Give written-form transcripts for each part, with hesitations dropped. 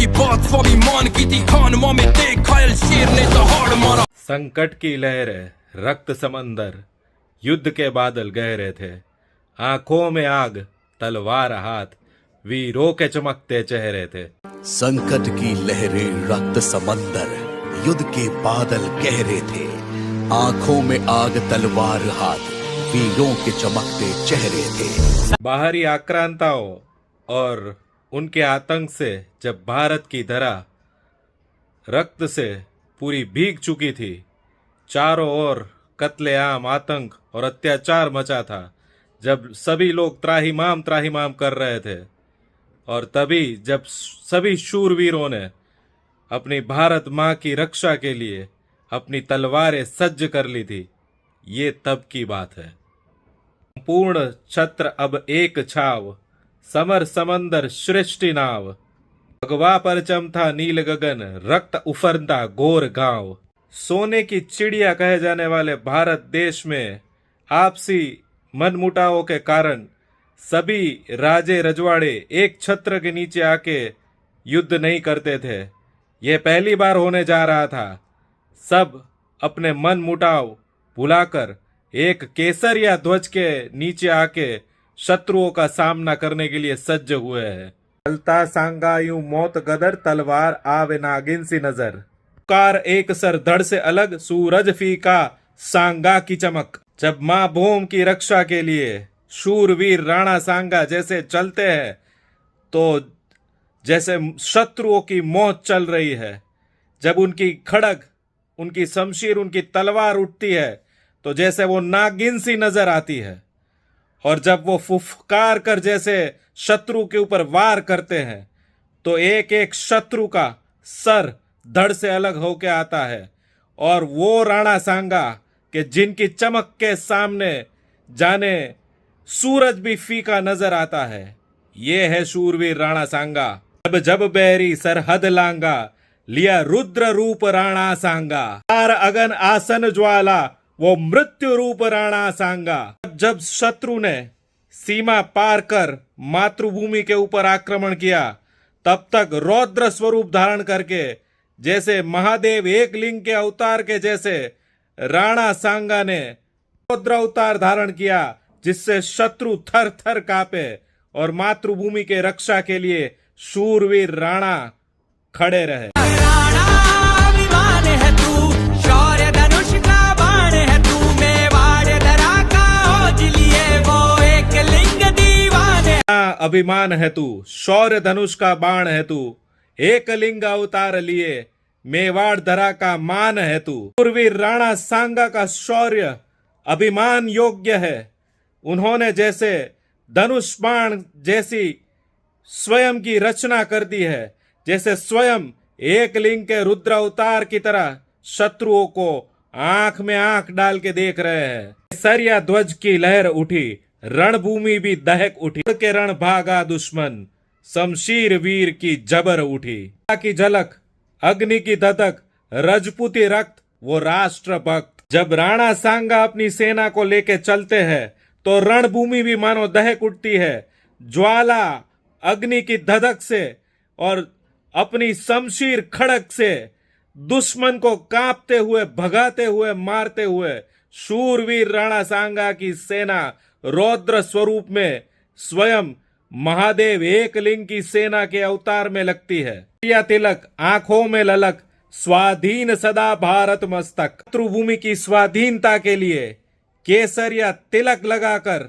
की बात स्वाभिमान की थी, खान मां में देख घायल शेर ने दहाड़ मारा। संकट की लहरें, रक्त समंदर, युद्ध के बादल गहरे थे। आंखों में आग, तलवार हाथ, वीरों के चमकते चेहरे थे। संकट की लहरें, रक्त समंदर, युद्ध के बादल गहरे थे। आंखों में आग, तलवार हाथ, वीरों के चमकते चेहरे थे। बाहरी आक्रांताओं और उनके आतंक से जब भारत की धरा रक्त से पूरी भीग चुकी थी, चारों ओर कत्लेआम, आतंक और अत्याचार मचा था, जब सभी लोग त्राहिमाम त्राहिमाम कर रहे थे, और तभी जब सभी शूरवीरों ने अपनी भारत माँ की रक्षा के लिए अपनी तलवारें सज्ज कर ली थी, ये तब की बात है। पूर्ण छत्र अब एक छाव, समर समंदर सृष्टि नाव, भगवा परचम था नील गगन, रक्त उफरता घोर गांव। सोने की चिड़िया कहे जाने वाले भारत देश में आपसी मनमुटावों के कारण सभी राजे रजवाड़े एक छत्र के नीचे आके युद्ध नहीं करते थे। यह पहली बार होने जा रहा था। सब अपने मन मुटाव भुलाकर एक केसरिया ध्वज के नीचे आके शत्रुओं का सामना करने के लिए सज्ज हुए हैं। चलता सांगा यूं मौत गदर, तलवार आवे नागिन सी नजर, कार एक सर धड़ से अलग, सूरज फीका सांगा की चमक। जब माँ भूम की रक्षा के लिए शूरवीर राणा सांगा जैसे चलते हैं, तो जैसे शत्रुओं की मौत चल रही है। जब उनकी खड़ग, उनकी शमशीर, उनकी तलवार उठती है, तो जैसे वो नागिन सी नजर आती है। और जब वो फुफकार कर जैसे शत्रु के ऊपर वार करते हैं, तो एक एक शत्रु का सर धड़ से अलग होके आता है। और वो राणा सांगा कि जिनकी चमक के सामने जाने सूरज भी फीका नजर आता है, ये है शूरवीर राणा सांगा। जब जब बैरी सरहद लांगा, लिया रुद्र रूप राणा सांगा, तार अगन आसन ज्वाला, वो मृत्यु रूप राणा सांगा। जब शत्रु ने सीमा पार कर मातृभूमि के ऊपर आक्रमण किया, तब तक रौद्र स्वरूप धारण करके, जैसे महादेव एक लिंग के अवतार के जैसे राणा सांगा ने रौद्र अवतार धारण किया, जिससे शत्रु थर थर कांपे। और मातृभूमि के रक्षा के लिए शूरवीर राणा खड़े रहे। अभिमान है तू, शौर्य धनुष का बाण है तू, एक लिंग अवतार लिए मेवाड़ धरा का मान है तू। शूरवीर राणा सांगा का शौर्य अभिमान योग्य है। उन्होंने जैसे धनुष बाण जैसी स्वयं की रचना कर दी है, जैसे स्वयं एक लिंग के रुद्र अवतार की तरह शत्रुओं को आंख में आंख डाल के देख रहे हैं। सरिया ध्वज की लहर उठी, रणभूमि भी दहक उठी, के रण भागा दुश्मन, शमशीर वीर की जबर उठी। की झलक, अग्नि की धधक, रजपूती रक्त, वो राष्ट्र भक्त। जब राणा सांगा अपनी सेना को लेके चलते हैं, तो रणभूमि भी मानो दहक उठती है, ज्वाला अग्नि की धधक से और अपनी शमशीर खड़क से दुश्मन को कांपते हुए, भगाते हुए, मारते हुए शूरवीर राणा सांगा की सेना रौद्र स्वरूप में स्वयं महादेव एक लिंग की सेना के अवतार में लगती है। तिलक, आंखों में ललक, स्वाधीन सदा भारत मस्तक। मातृभूमि की स्वाधीनता के लिए केसरिया तिलक लगाकर,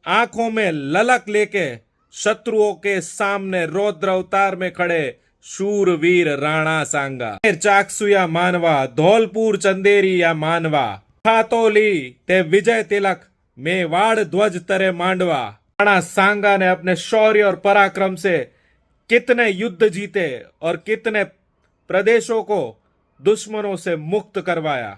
आंखों में ललक लेके शत्रुओं के सामने रौद्र अवतार में खड़े शूरवीर राणा सांगा। चाकसू या मानवा, धौलपुर चंदेरी या मानवा, हाथोली ते विजय तिलक, मेवाड़ ध्वज तरे मांडवा। राणा सांगा ने अपने शौर्य और पराक्रम से कितने युद्ध जीते और कितने प्रदेशों को दुश्मनों से मुक्त करवाया।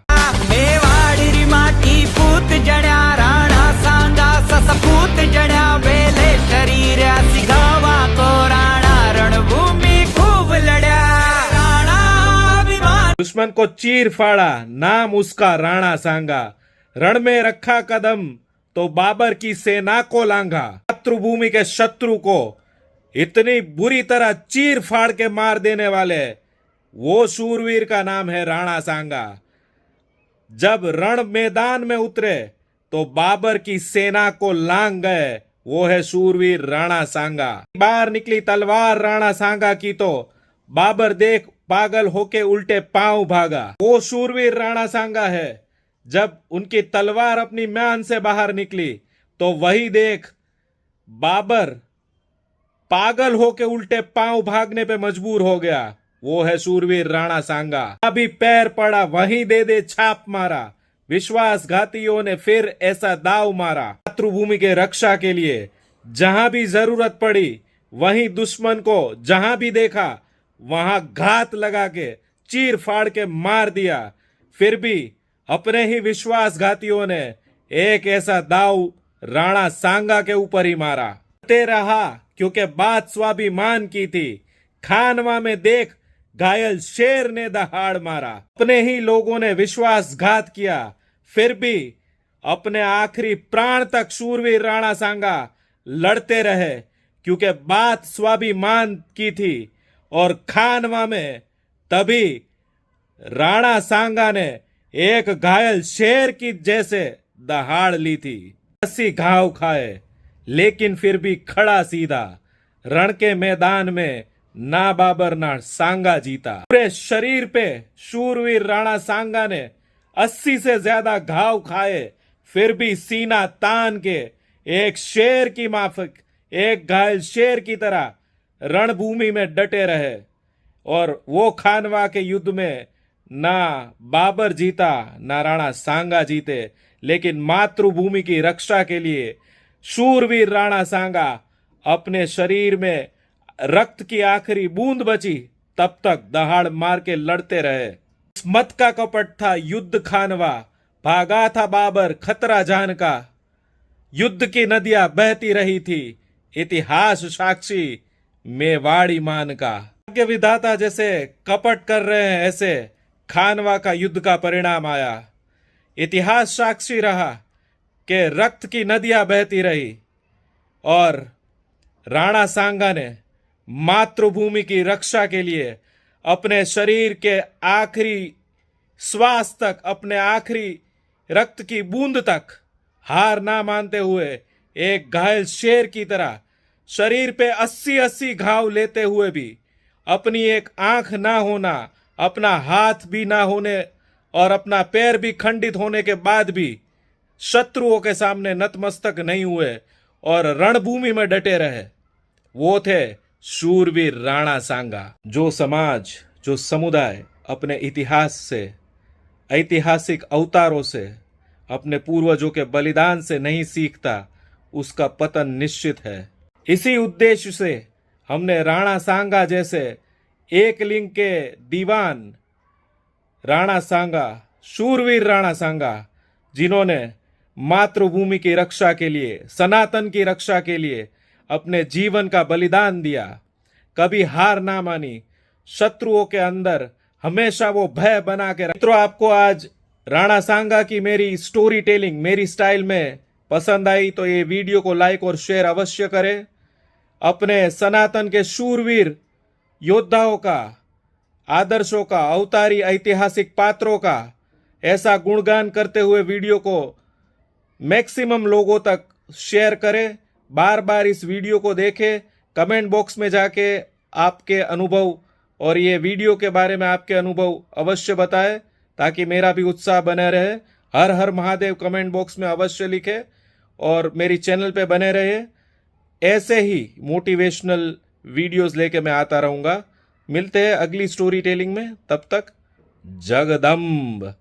मेवाड़ी माटी पूत जड़ा, राणा सांगा ससपूत जड़ा, बेले शरीर सिखावा तो राणा रणभूमि खूब लड़ा। राणा दुश्मन को चीर फाड़ा, नाम उसका राणा सांगा, रण में रखा कदम तो बाबर की सेना को लांघा। मातृभूमि के शत्रु को इतनी बुरी तरह चीर फाड़ के मार देने वाले वो शूरवीर का नाम है राणा सांगा। जब रण मैदान में उतरे तो बाबर की सेना को लांग गए, वो है शूरवीर राणा सांगा। बाहर निकली तलवार राणा सांगा की तो बाबर देख पागल होके उल्टे पांव भागा। वो शूरवीर राणा सांगा है। जब उनकी तलवार अपनी म्यान से बाहर निकली तो वही देख बाबर पागल होके उल्टे पांव भागने पे मजबूर हो गया। वो है शूरवीर राणा सांगा। अभी पैर पड़ा वहीं दे छाप मारा। विश्वासघातियों ने फिर ऐसा दाव मारा। मातृभूमि के रक्षा के लिए जहां भी जरूरत पड़ी वहीं दुश्मन को जहां भी देखा वहां घात लगा के चीर फाड़ के मार दिया। फिर भी अपने ही विश्वासघातियों ने एक ऐसा दाव राणा सांगा के ऊपर ही मारा। ते रहा क्योंकि बात स्वाभिमान की थी। खानवा में देख घायल शेर ने दहाड़ मारा। अपने ही लोगों ने विश्वासघात किया, फिर भी अपने आखिरी प्राण तक शूरवीर राणा सांगा लड़ते रहे क्योंकि बात स्वाभिमान की थी। और खानवा में तभी राणा सांगा ने एक घायल शेर की जैसे दहाड़ ली थी। 80 घाव खाए लेकिन फिर भी खड़ा सीधा। रण के मैदान में ना बाबर ना सांगा जीता। पूरे शरीर पे शूरवीर राणा सांगा ने 80 से ज्यादा घाव खाए, फिर भी सीना तान के एक शेर की माफिक एक घायल शेर की तरह रणभूमि में डटे रहे। और वो खानवा के युद्ध में ना बाबर जीता ना राणा सांगा जीते, लेकिन मातृभूमि की रक्षा के लिए शूरवीर राणा सांगा अपने शरीर में रक्त की आखिरी बूंद बची तब तक दहाड़ मार के लड़ते रहे। किस्मत का कपट था युद्ध खानवा, भागा था बाबर खतरा जान का। युद्ध की नदियां बहती रही थी, इतिहास साक्षी मेवाड़ी मान का। भाग्य विधाता जैसे कपट कर रहे हैं ऐसे खानवा का युद्ध का परिणाम आया। इतिहास साक्षी रहा कि रक्त की नदियां बहती रही और राणा सांगा ने मातृभूमि की रक्षा के लिए अपने शरीर के आखिरी श्वास तक, अपने आखिरी रक्त की बूंद तक हार ना मानते हुए एक घायल शेर की तरह शरीर पे 80-80 घाव लेते हुए भी, अपनी एक आंख ना होना, अपना हाथ भी ना होने और अपना पैर भी खंडित होने के बाद भी शत्रुओं के सामने नतमस्तक नहीं हुए और रणभूमि में डटे रहे। वो थे शूरवीर राणा सांगा। जो समाज, जो समुदाय अपने इतिहास से, ऐतिहासिक अवतारों से, अपने पूर्वजों के बलिदान से नहीं सीखता उसका पतन निश्चित है। इसी उद्देश्य से हमने राणा सांगा जैसे एक लिंग के दीवान राणा सांगा, शूरवीर राणा सांगा, जिन्होंने मातृभूमि की रक्षा के लिए, सनातन की रक्षा के लिए अपने जीवन का बलिदान दिया, कभी हार ना मानी, शत्रुओं के अंदर हमेशा वो भय बना के। मित्रों, आपको आज राणा सांगा की मेरी स्टोरी टेलिंग मेरी स्टाइल में पसंद आई तो ये वीडियो को लाइक और शेयर अवश्य करें। अपने सनातन के शूरवीर योद्धाओं का, आदर्शों का, अवतारी ऐतिहासिक पात्रों का ऐसा गुणगान करते हुए वीडियो को मैक्सिमम लोगों तक शेयर करें। बार बार इस वीडियो को देखें, कमेंट बॉक्स में जाके आपके अनुभव और ये वीडियो के बारे में आपके अनुभव अवश्य बताएं ताकि मेरा भी उत्साह बने रहे। हर हर महादेव कमेंट बॉक्स में अवश्य लिखें और मेरी चैनल पे बने रहे। ऐसे ही मोटिवेशनल वीडियोस लेके मैं आता रहूँगा। मिलते हैं अगली स्टोरी टेलिंग में, तब तक जगदम्ब।